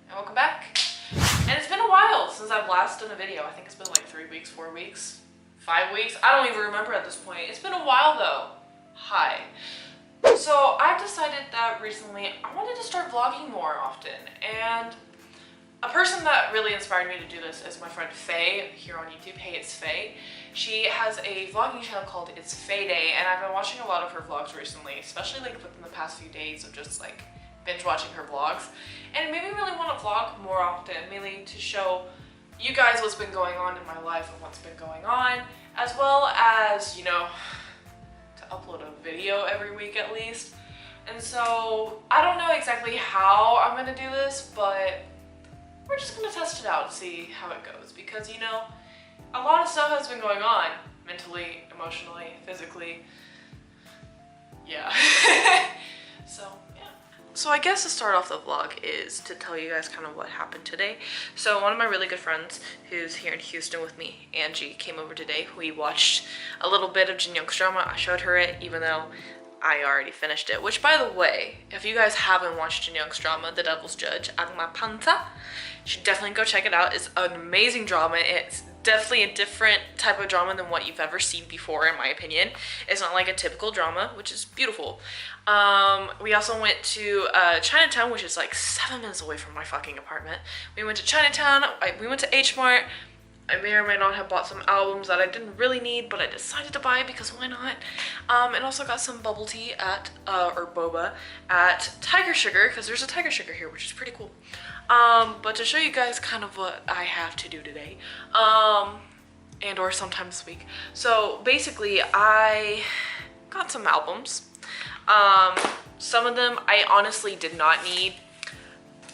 and welcome back. And it's been a while since I've last done a video. I think it's been like 3 weeks, 4 weeks, 5 weeks. I don't even remember at this point. It's been a while though. Hi. So I've decided that recently I wanted to start vlogging more often, and a person that really inspired me to do this is my friend Faye here on YouTube. Hey, it's Faye. She has a vlogging channel called It's Faye Day, and I've been watching a lot of her vlogs recently, especially like within the past few days of just like binge watching her vlogs. And it made me really want to vlog more often, mainly to show you guys what's been going on in my life and what's been going on, as well as, you know, to upload a video every week at least. And so I don't know exactly how I'm gonna do this, but we're just gonna test it out and see how it goes, because, you know, a lot of stuff has been going on mentally, emotionally, physically. Yeah. So yeah. So I guess to start off the vlog is to tell you guys kind of what happened today. So one of my really good friends who's here in Houston with me, Angie, came over today. We watched a little bit of Jin Young's drama. I showed her it even though I already finished it, which, by the way, if you guys haven't watched Jin Young's drama, The Devil's Judge, Akma Panta, you should definitely go check it out. It's an amazing drama. It's definitely a different type of drama than what you've ever seen before, in my opinion. It's not like a typical drama, which is beautiful. We also went to Chinatown, which is like 7 minutes away from my fucking apartment. We went to Chinatown, we went to H Mart. I may or may not have bought some albums that I didn't really need, but I decided to buy because why not? And also got some bubble tea at, or boba, at Tiger Sugar, because there's a Tiger Sugar here, which is pretty cool. But to show you guys kind of what I have to do today, and or sometime this week. So basically, I got some albums. Some of them I honestly did not need,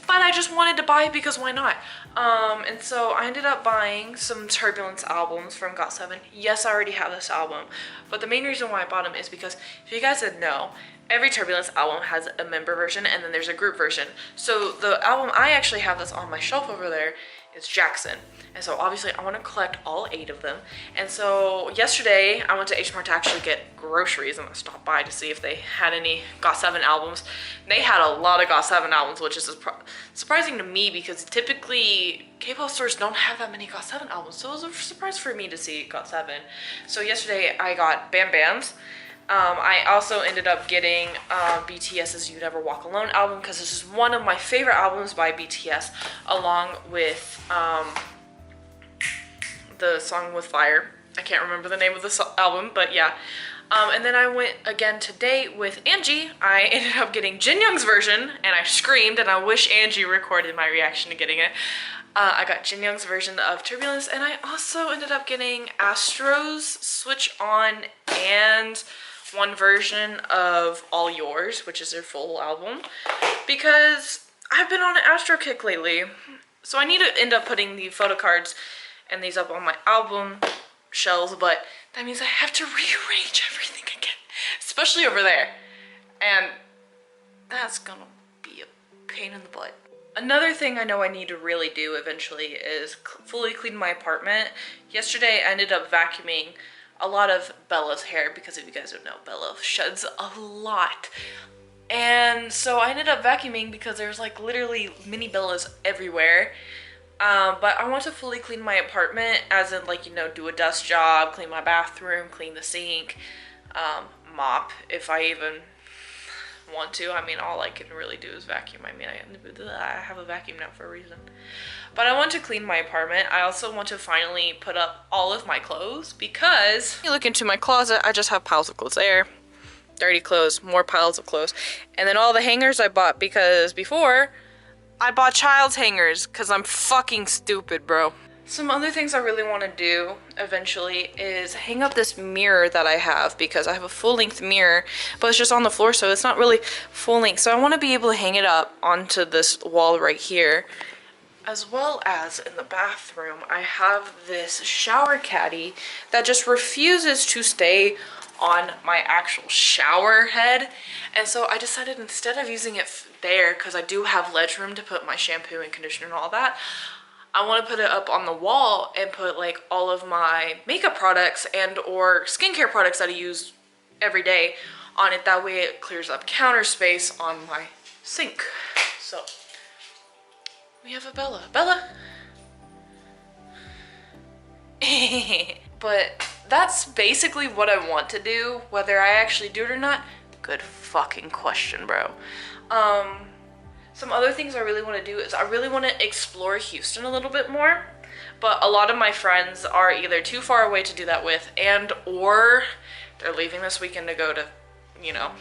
but I just wanted to buy because why not? And so I ended up buying some Turbulence albums from GOT7. Yes, I already have this album, but the main reason why I bought them is because, if you guys didn't know, every Turbulence album has a member version and then there's a group version. So the album I actually have that's on my shelf over there is Jackson. And so obviously I want to collect all 8 of them. And so yesterday I went to H Mart to actually get groceries. I'm gonna stop by to see if they had any GOT7 albums. They had a lot of GOT7 albums, which is surprising to me because typically K-pop stores don't have that many GOT7 albums. So it was a surprise for me to see GOT7. So yesterday I got Bam Bam's. I also ended up getting BTS's You Never Walk Alone album, because this is one of my favorite albums by BTS, along with the song with Fire. I can't remember the name of the album, but yeah. And then I went again today with Angie. I ended up getting Jin Young's version, and I screamed, and I wish Angie recorded my reaction to getting it. I got Jin Young's version of Turbulence, and I also ended up getting Astro's Switch On and one version of All Yours, which is their full album, because I've been on an Astro kick lately. So I need to end up putting the photo cards and these up on my album shelves, but that means I have to rearrange everything again, especially over there. And that's gonna be a pain in the butt. Another thing I know I need to really do eventually is fully clean my apartment. Yesterday I ended up vacuuming a lot of Bella's hair, because if you guys don't know, Bella sheds a lot. And so I ended up vacuuming because there's like literally mini Bellas everywhere. But I want to fully clean my apartment, as in like, you know, do a dust job, clean my bathroom, clean the sink, mop if I even want to. I mean, all I can really do is vacuum. I mean, I have a vacuum now for a reason. But I want to clean my apartment. I also want to finally put up all of my clothes, because if you look into my closet, I just have piles of clothes there. Dirty clothes, more piles of clothes. And then all the hangers I bought, because before I bought child's hangers because I'm fucking stupid, bro. Some other things I really want to do eventually is hang up this mirror that I have, because I have a full-length mirror, but it's just on the floor, so it's not really full-length. So I want to be able to hang it up onto this wall right here. As well as in the bathroom, I have this shower caddy that just refuses to stay on my actual shower head. And so I decided, instead of using it there, because I do have ledge room to put my shampoo and conditioner and all that, I want to put it up on the wall and put like all of my makeup products and or skincare products that I use every day on it. That way it clears up counter space on my sink. So We have a Bella. Bella! But that's basically what I want to do. Whether I actually do it or not, good fucking question, bro. Some other things I really want to do is I really want to explore Houston a little bit more. But a lot of my friends are either too far away to do that with, and or they're leaving this weekend to go to, you know,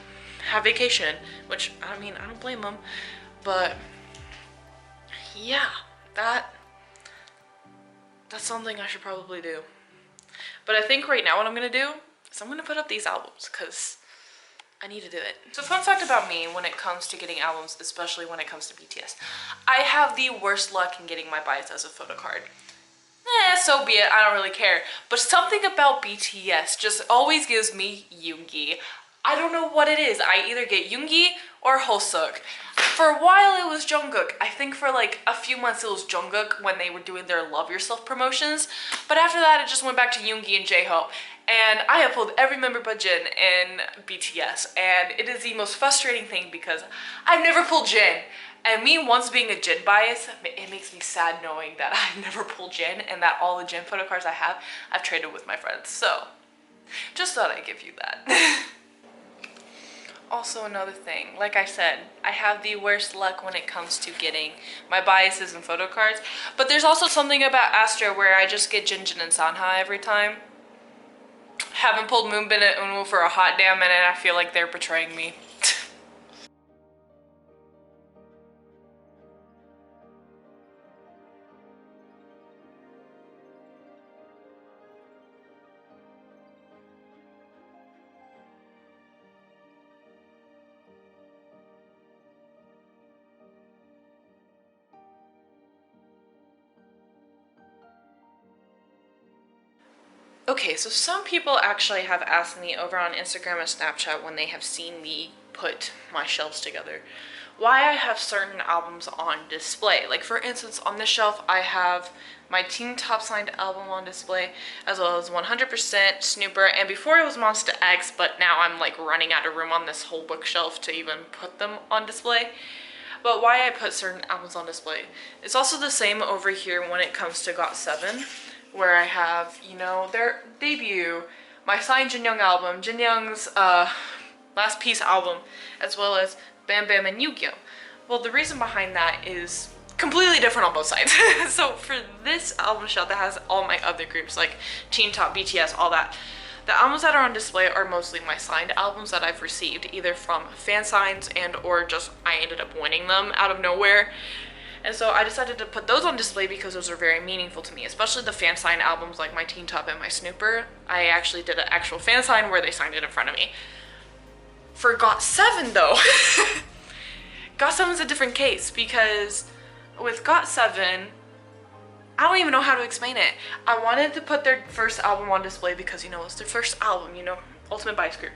have vacation, which, I mean, I don't blame them. But yeah, that's something I should probably do. But I think right now what I'm gonna do is I'm gonna put up these albums because I need to do it. So fun fact about me when it comes to getting albums, especially when it comes to BTS, I have the worst luck in getting my bias as a photo card. So be it, I don't really care. But something about BTS just always gives me Yoongi. I don't know what it is. I either get Yoongi or Hoseok. For a while it was Jungkook. I think for like a few months it was Jungkook when they were doing their Love Yourself promotions. But after that it just went back to Yoongi and J-Hope. And I have pulled every member but Jin in BTS. And it is the most frustrating thing because I've never pulled Jin. And me once being a Jin bias, it makes me sad knowing that I've never pulled Jin and that all the Jin photo cards I have, I've traded with my friends. So, just thought I'd give you that. Also another thing, like I said, I have the worst luck when it comes to getting my biases and photo cards. But there's also something about Astra where I just get Jinjin and Sanha every time. Haven't pulled Moonbin and Unwoo for a hot damn minute, I feel like they're betraying me. Okay, so some people actually have asked me over on Instagram and Snapchat when they have seen me put my shelves together, why I have certain albums on display. Like for instance, on this shelf I have my Teen Top Signed album on display, as well as 100% Snooper, and before it was Monster X, but now I'm like running out of room on this whole bookshelf to even put them on display. But why I put certain albums on display. It's also the same over here when it comes to GOT7. Where I have, you know, their debut, my signed Jin Young album, Jin Young's Last Piece album, as well as Bam Bam and Yu-Gi-Oh! Well, the reason behind that is completely different on both sides. So for this album shelf that has all my other groups, like Teen Top, BTS, all that, the albums that are on display are mostly my signed albums that I've received, either from fan signs and or just I ended up winning them out of nowhere. And so I decided to put those on display because those are very meaningful to me, especially the fan sign albums like my Teen Top and my Snooper. I actually did an actual fan sign where they signed it in front of me. For GOT7 though, GOT7 is a different case because with GOT7, I don't even know how to explain it. I wanted to put their first album on display because, you know, it's their first album, you know, Ultimate Bias Group.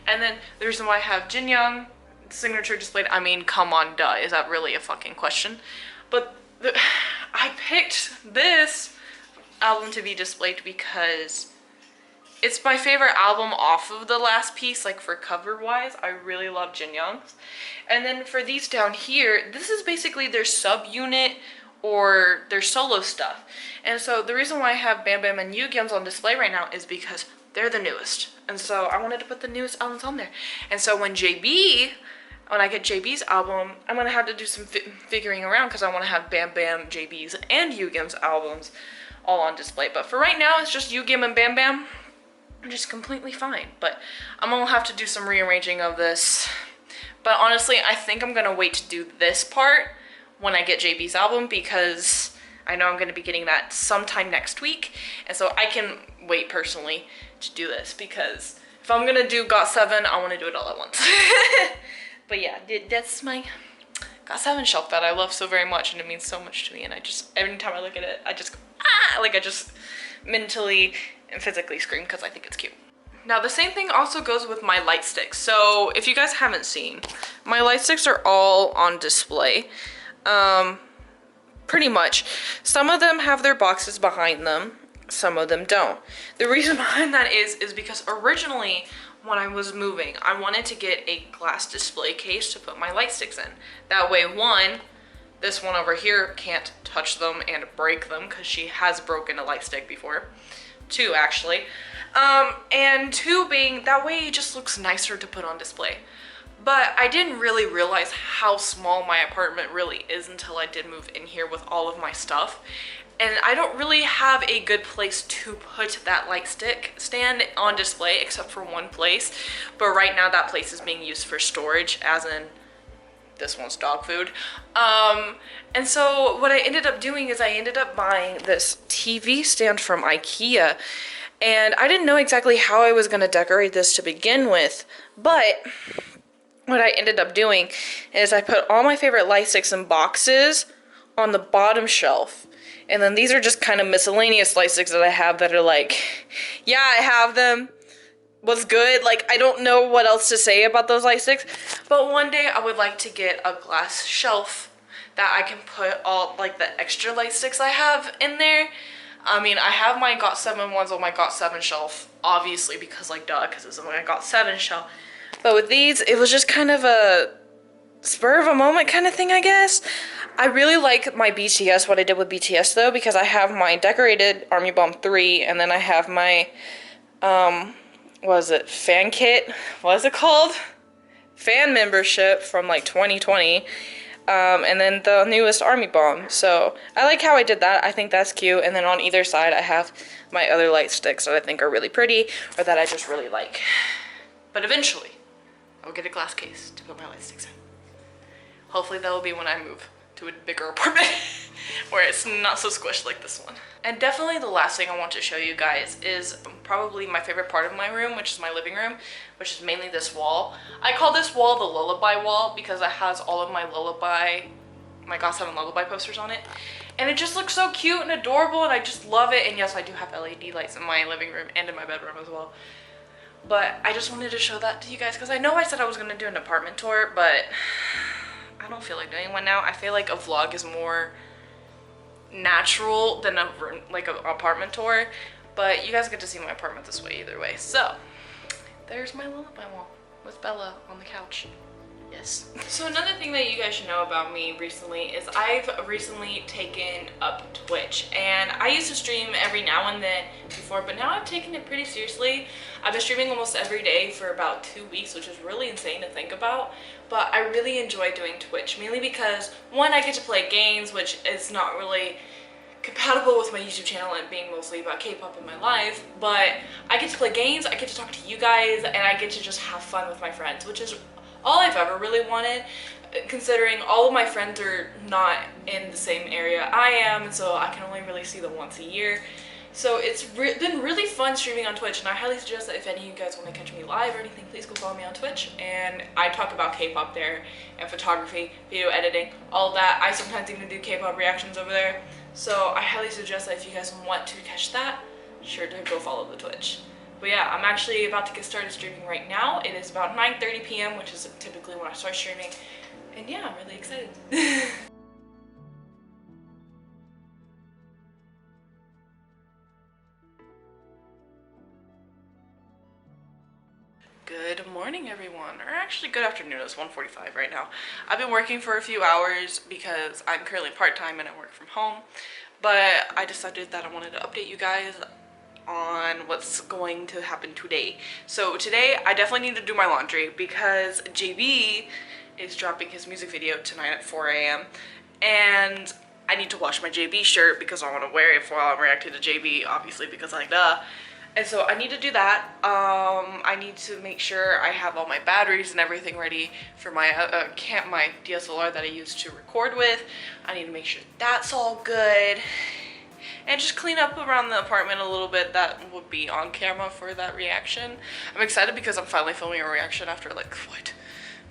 And then the reason why I have Jin Young signature displayed, I mean, come on, duh, is that really a fucking question? But I picked this album to be displayed because it's my favorite album off of the Last Piece, like for cover wise. I really love Jin Young's. And then for these down here, this is basically their subunit or their solo stuff. And so the reason why I have Bam Bam and Yu-Gi-Oh's on display right now is because they're the newest. And so I wanted to put the newest albums on there. And so when I get JB's album, I'm gonna have to do some figuring around because I want to have Bam Bam, JB's, and Yu-Gim's albums all on display. But for right now, it's just Yu-Gim and Bam Bam, which is completely fine. But I'm gonna have to do some rearranging of this. But honestly, I think I'm gonna wait to do this part when I get JB's album because I know I'm gonna be getting that sometime next week. And so I can wait personally to do this because if I'm gonna do GOT7, I wanna do it all at once. But yeah, that's my GOT7 shelf that I love so very much and it means so much to me, and I just, every time I look at it, I just go, ah! Like I just mentally and physically scream because I think it's cute. Now the same thing also goes with my light sticks. So if you guys haven't seen, my light sticks are all on display. Pretty much. Some of them have their boxes behind them, some of them don't. The reason behind that is because originally when I was moving, I wanted to get a glass display case to put my light sticks in. That way, one, This one over here can't touch them and break them because she has broken a light stick before. 2 actually. And 2 being that way it just looks nicer to put on display. But I didn't really realize how small my apartment really is until I did move in here with all of my stuff. And I don't really have a good place to put that light stick stand on display except for one place. But right now that place is being used for storage, as in this one's dog food. And so what I ended up doing is I ended up buying this TV stand from IKEA. And I didn't know exactly how I was going to decorate this to begin with, but what I ended up doing is I put all my favorite light sticks in boxes on the bottom shelf. And then these are just kind of miscellaneous light sticks that I have that are like, yeah, I have them. Was good. Like, I don't know what else to say about those light sticks. But one day I would like to get a glass shelf that I can put all like the extra light sticks I have in there. I mean, I have my GOT7 ones on my GOT7 shelf, obviously, because like duh, because it's on my GOT7 shelf. But with these, it was just kind of a spur of a moment kind of thing, I guess. I really like my BTS, what I did with BTS though, because I have my decorated Army Bomb 3, and then I have my, what is it, fan kit? What is it called? Fan membership from like 2020. And then the newest Army Bomb. So I like how I did that. I think that's cute. And then on either side I have my other light sticks that I think are really pretty or that I just really like. But eventually I'll get a glass case to put my light sticks in. Hopefully that will be when I move to a bigger apartment where it's not so squished like this one. And definitely the last thing I want to show you guys is probably my favorite part of my room, which is my living room, which is mainly this wall. I call this wall the lullaby wall because it has all of my my GOT7 lullaby posters on it. And it just looks so cute and adorable and I just love it. And yes, I do have LED lights in my living room and in my bedroom as well. But I just wanted to show that to you guys because I know I said I was going to do an apartment tour, but I don't feel like doing one now. I feel like a vlog is more natural than like an apartment tour, but you guys get to see my apartment this way either way. So there's my lullaby wall with Bella on the couch. Yes. So another thing that you guys should know about me recently is I've recently taken up Twitch, and I used to stream every now and then before, but now I've taken it pretty seriously. I've been streaming almost every day for about 2 weeks, which is really insane to think about, but I really enjoy doing Twitch, mainly because one, I get to play games, which is not really compatible with my YouTube channel and being mostly about K-pop in my life, but I get to play games, I get to talk to you guys, and I get to just have fun with my friends, which is all I've ever really wanted, considering all of my friends are not in the same area I am, so I can only really see them once a year. So it's been really fun streaming on Twitch, and I highly suggest that if any of you guys want to catch me live or anything, please go follow me on Twitch. And I talk about K-pop there, and photography, video editing, all of that. I sometimes even do K-pop reactions over there. So I highly suggest that if you guys want to catch that, sure to go follow the Twitch. But yeah, I'm actually about to get started streaming right now. It is about 9:30 p.m., which is typically when I start streaming. And yeah, I'm really excited. Good morning, everyone, or actually good afternoon. It's 1:45 right now. I've been working for a few hours because I'm currently part-time and I work from home, but I decided that I wanted to update you guys on what's going to happen today. So today I definitely need to do my laundry because JB is dropping his music video tonight at 4 a.m. and I need to wash my JB shirt because I want to wear it while I'm reacting to JB, obviously, because like duh. And so I need to do that. I need to make sure I have all my batteries and everything ready for my my DSLR that I use to record with. I need to make sure that's all good. And just clean up around the apartment a little bit. That would be on camera for that reaction. I'm excited because I'm finally filming a reaction after like, what,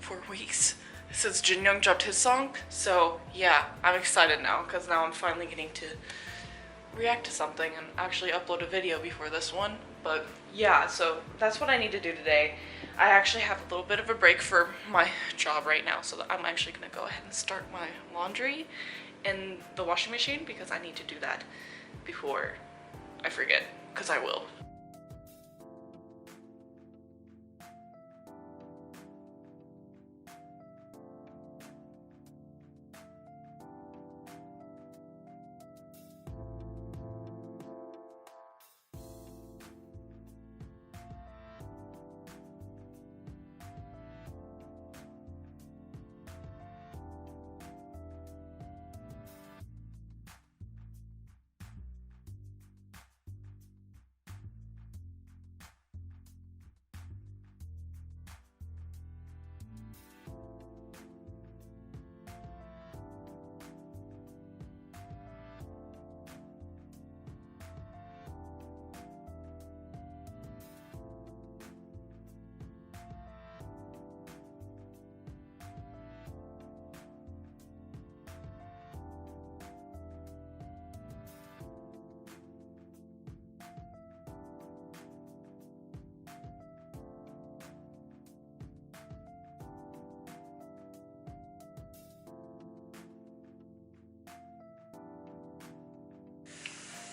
4 weeks since Jin Young dropped his song. So yeah, I'm excited now because now I'm finally getting to react to something and actually upload a video before this one. But yeah, so that's what I need to do today. I actually have a little bit of a break for my job right now, so I'm actually gonna go ahead and start my laundry in the washing machine because I need to do that before I forget, because I will.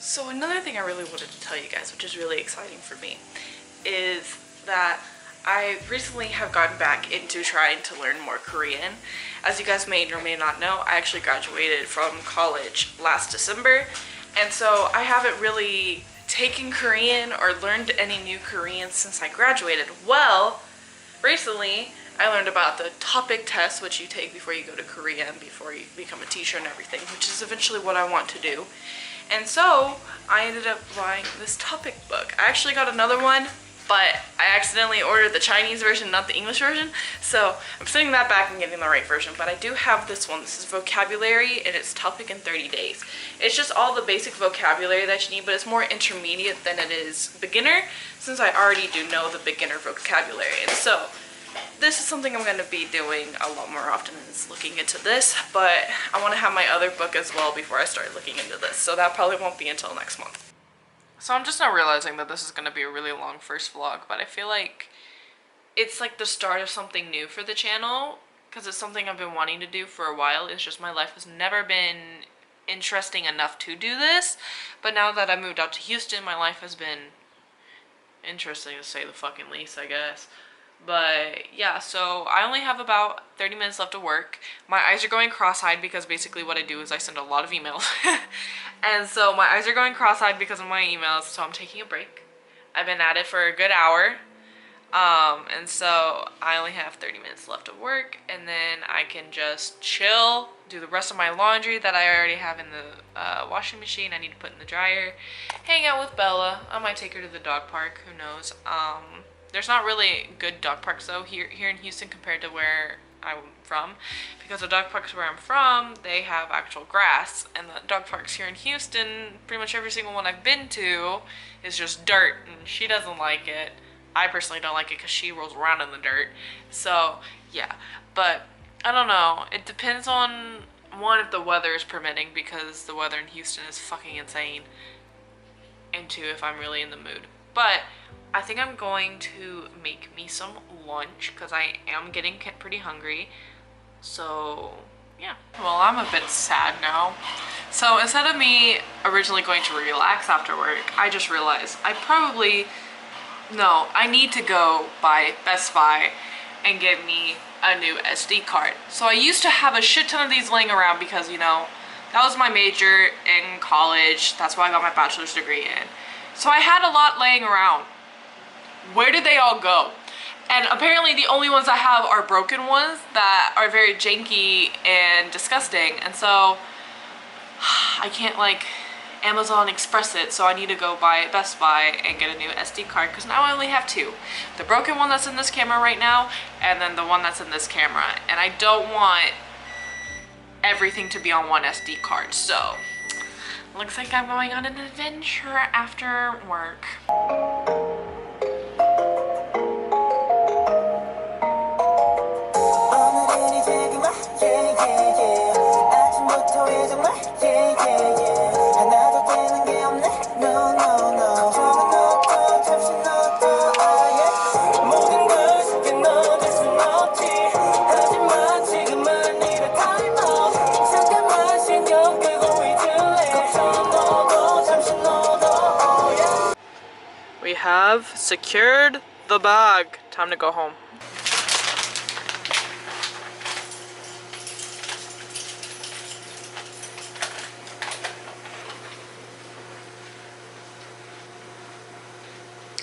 So another thing I really wanted to tell you guys, which is really exciting for me, is that I recently have gotten back into trying to learn more Korean. As you guys may or may not know, I actually graduated from college last December, and so I haven't really taken Korean or learned any new Korean since I graduated. Well, recently I learned about the topic test, which you take before you go to Korean, before you become a teacher and everything, which is eventually what I want to do. And so I ended up buying this topic book. I actually got another one, but I accidentally ordered the Chinese version, not the English version. So I'm sending that back and getting the right version. But I do have this one. This is vocabulary, and it's topic in 30 days. It's just all the basic vocabulary that you need, but it's more intermediate than it is beginner, since I already do know the beginner vocabulary. And so this is something I'm going to be doing a lot more often, is looking into this, but I want to have my other book as well before I start looking into this, so that probably won't be until next month. So I'm just now realizing that this is going to be a really long first vlog, but I feel like it's like the start of something new for the channel, because it's something I've been wanting to do for a while. It's just my life has never been interesting enough to do this, but now that I moved out to Houston, my life has been interesting, to say the fucking least, I guess. But yeah, so I only have about 30 minutes left of work. My eyes are going cross-eyed because basically what I do is I send a lot of emails. And so my eyes are going cross-eyed because of my emails, so I'm taking a break. I've been at it for a good hour. And so I only have 30 minutes left of work, and then I can just chill, do the rest of my laundry that I already have in the washing machine. I need to put in the dryer, hang out with Bella. I might take her to the dog park, who knows. There's not really good dog parks though here in Houston compared to where I'm from, because the dog parks where I'm from, they have actual grass, and the dog parks here in Houston, pretty much every single one I've been to is just dirt, and she doesn't like it. I personally don't like it because she rolls around in the dirt. So yeah, but I don't know, it depends on, one, if the weather is permitting, because the weather in Houston is fucking insane, and two, if I'm really in the mood. But I think I'm going to make me some lunch because I am getting pretty hungry. So yeah. Well, I'm a bit sad now. So instead of me originally going to relax after work, I just realized I need to go by Best Buy and get me a new SD card. So I used to have a shit ton of these laying around because, you know, that was my major in college. That's what I got my bachelor's degree in. So I had a lot laying around. Where did they all go? And apparently the only ones I have are broken ones that are very janky and disgusting. And so I can't like Amazon Express it, so I need to go by Best Buy and get a new SD card, because now I only have two. The broken one that's in this camera right now, and then the one that's in this camera. And I don't want everything to be on one SD card, so looks like I'm going on an adventure after work. We have secured the bag. Time to go home.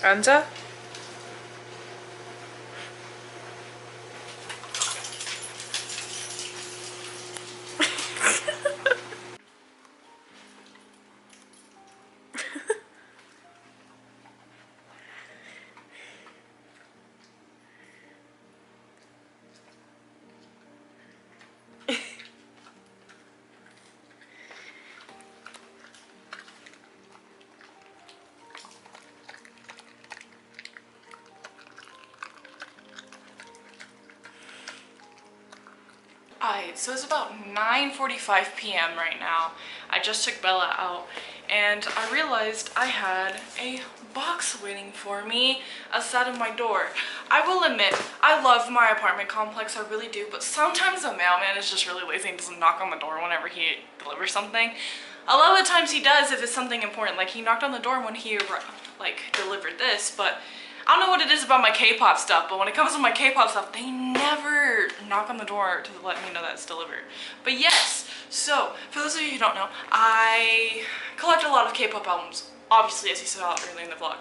Anza? Alright, so it's about 9:45 p.m. right now. I just took Bella out and I realized I had a box waiting for me outside of my door. I will admit, I love my apartment complex, I really do, but sometimes the mailman is just really lazy and doesn't knock on the door whenever he delivers something. A lot of the times he does if it's something important. Like he knocked on the door when he like delivered this, but I don't know what it is about my K-pop stuff, but when it comes to my K-pop stuff, they never knock on the door to let me know that it's delivered. But yes, so for those of you who don't know, I collect a lot of K-pop albums, obviously, as you saw earlier in the vlog.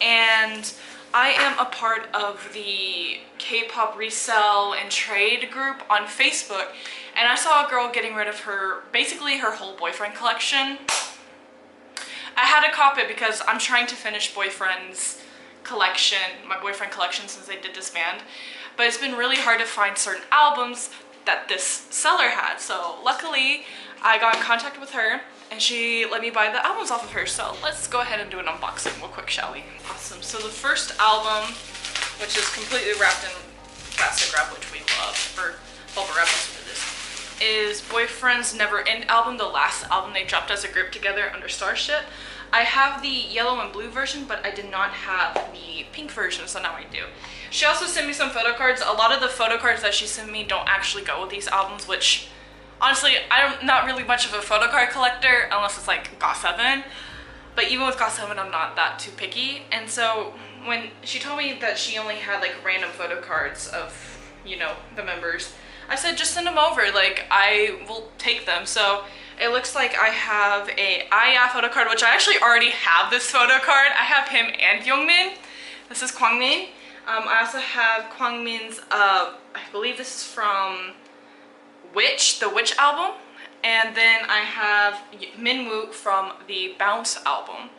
And I am a part of the K-pop resell and trade group on Facebook, and I saw a girl getting rid of basically her whole boyfriend collection. I had to cop it because I'm trying to finish boyfriend's collection, my boyfriend collection, since they did disband. But it's been really hard to find certain albums that this seller had. So luckily, I got in contact with her and she let me buy the albums off of her. So let's go ahead and do an unboxing real quick, shall we? Awesome. So the first album, which is completely wrapped in plastic wrap, which we love, or bubble wrap, that's what it is Boyfriend's Never End album, the last album they dropped as a group together under Starship. I have the yellow and blue version, but I did not have the pink version, so now I do. She also sent me some photo cards. A lot of the photo cards that she sent me don't actually go with these albums, which honestly, I'm not really much of a photo card collector unless it's like GOT7. But even with GOT7, I'm not that too picky. And so when she told me that she only had like random photo cards of, you know, the members, I said just send them over, like I will take them. So it looks like I have a Aya photo card, which I actually already have this photo card. I have him and Youngmin. This is Kwangmin. I also have Kwangmin's, I believe this is from the Witch album. And then I have Minwoo from the Bounce album.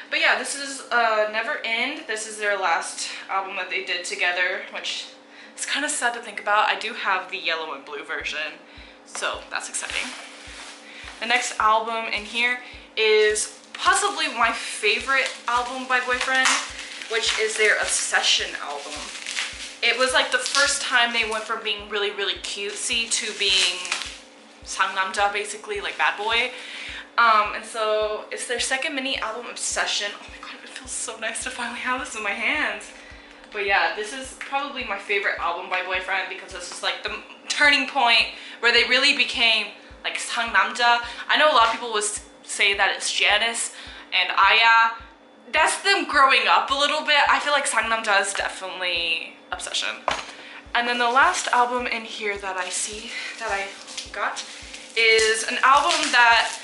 But yeah, this is Never End. This is their last album that they did together, which is kind of sad to think about. I do have the yellow and blue version, so that's exciting. The next album in here is possibly my favorite album by Boyfriend, which is their Obsession album. It was like the first time they went from being really, really cutesy to being 상남자, basically, like bad boy. And so it's their second mini album, Obsession. Oh my god, it feels so nice to finally have this in my hands. But yeah, this is probably my favorite album by Boyfriend because this is like the turning point where they really became like 상남자. I know a lot of people would say that it's Janice and Aya. That's them growing up a little bit. I feel like 상남자 is definitely Obsession. And then the last album in here that I see that I got is an album that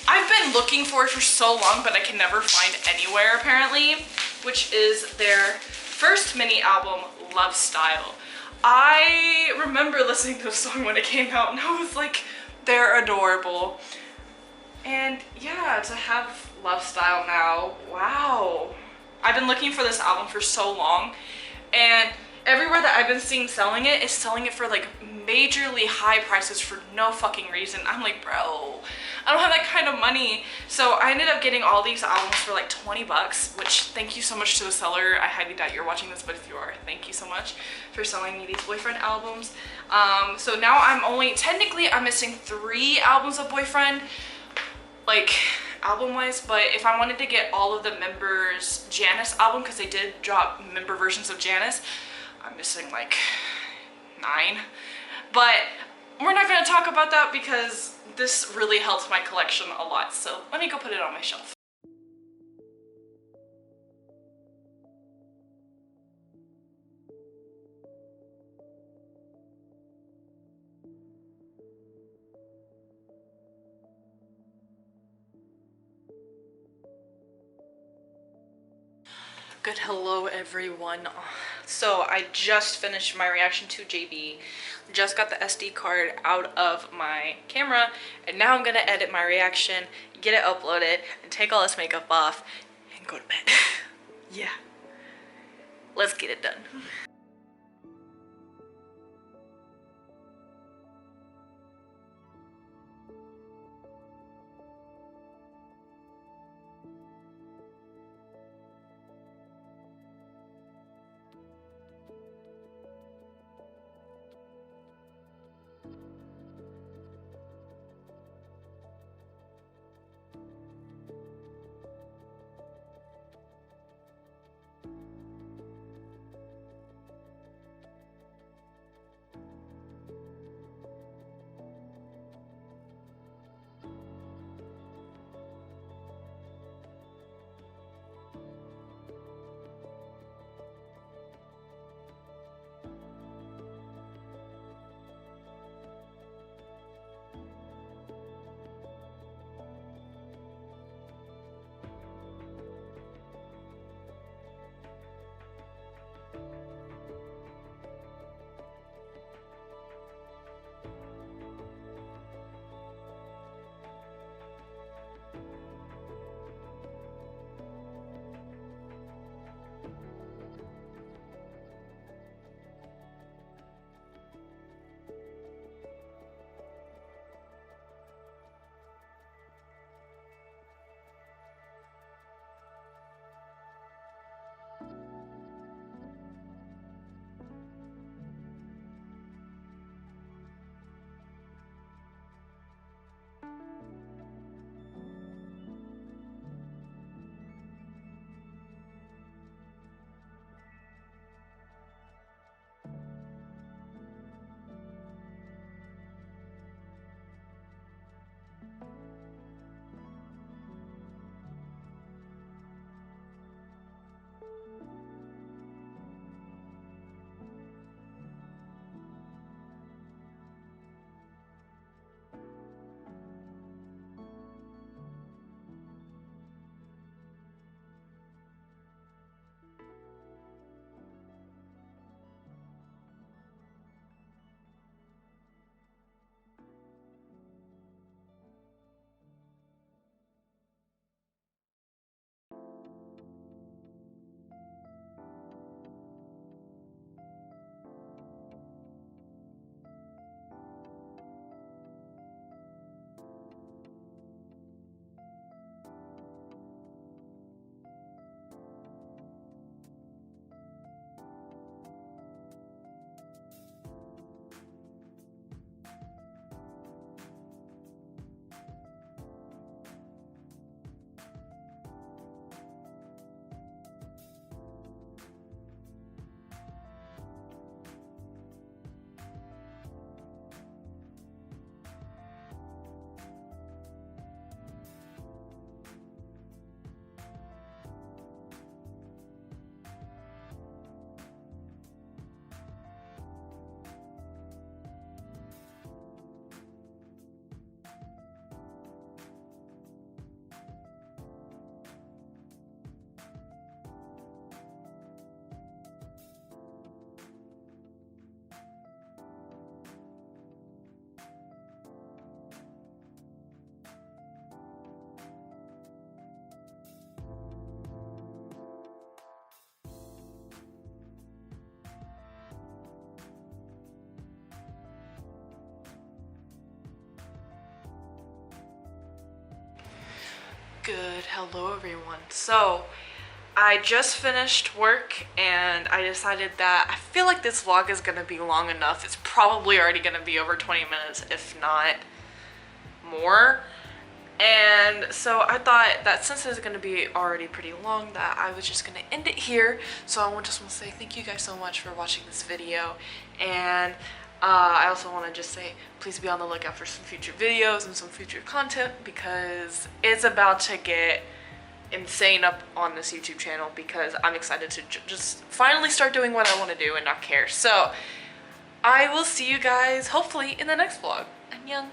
I've been looking for so long, but I can never find anywhere apparently, which is their first mini album, Love Style. I remember listening to this song when it came out and I was like, they're adorable. And yeah, to have Love Style now, wow. I've been looking for this album for so long, and everywhere that I've been seeing selling it is selling it for like majorly high prices for no fucking reason. I'm like, bro, I don't have that kind of money. So I ended up getting all these albums for like 20 bucks, which thank you so much to the seller. I highly doubt you're watching this, but if you are, thank you so much for selling me these Boyfriend albums. So now technically I'm missing 3 albums of Boyfriend, like album wise, but if I wanted to get all of the members' Janice album, because they did drop member versions of Janice, I'm missing like 9. But we're not going to talk about that because this really helps my collection a lot. So let me go put it on my shelf. Good hello everyone. So I just finished my reaction to JB, just got the SD card out of my camera, and now I'm gonna edit my reaction, get it uploaded, and take all this makeup off and go to bed. Yeah, let's get it done. Good, hello everyone. So I just finished work and I decided that I feel like this vlog is gonna be long enough. It's probably already gonna be over 20 minutes, if not more. And so I thought that since it's gonna be already pretty long, that I was just gonna end it here. So I just want to say thank you guys so much for watching this video, and I also want to just say please be on the lookout for some future videos and some future content, because it's about to get insane up on this YouTube channel, because I'm excited to just finally start doing what I want to do and not care. So I will see you guys hopefully in the next vlog. Annyeong.